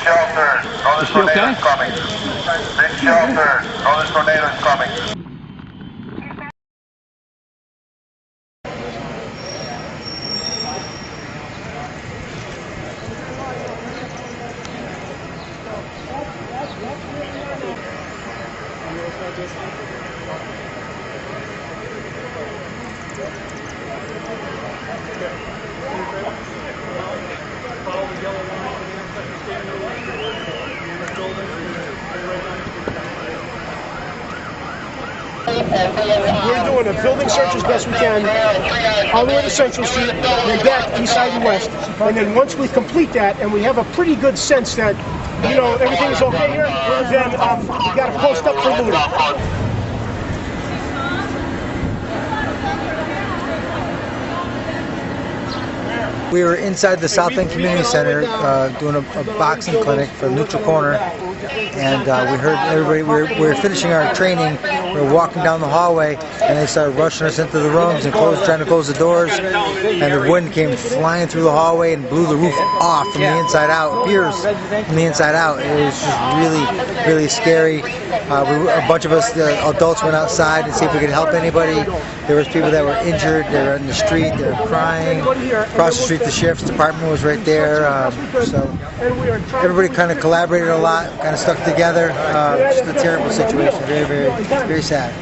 shelter. Northern tornado is coming. Big shelter. Northern tornado is coming. We're doing a building search as best we can, all the way to Central Street, and then back east side and west. And then once we complete that, and we have a pretty good sense that, you know, everything is okay here, then we got to post up for looting. We were inside the South End Community Center doing a boxing clinic for Neutral Corner, and we heard everybody, we were finishing our training, we were walking down the hallway, and they started rushing us into the rooms and trying to close the doors, and the wind came flying through the hallway and blew the roof off from the inside out, pierced from the inside out. It was just really, really scary. A bunch of us, the adults, went outside to see if we could help anybody. There was people that were injured, they were in the street, they were crying. Across the street, the sheriff's department was right there, so everybody kind of collaborated a lot, kind of stuck together. Just a terrible situation, very, very, very sad.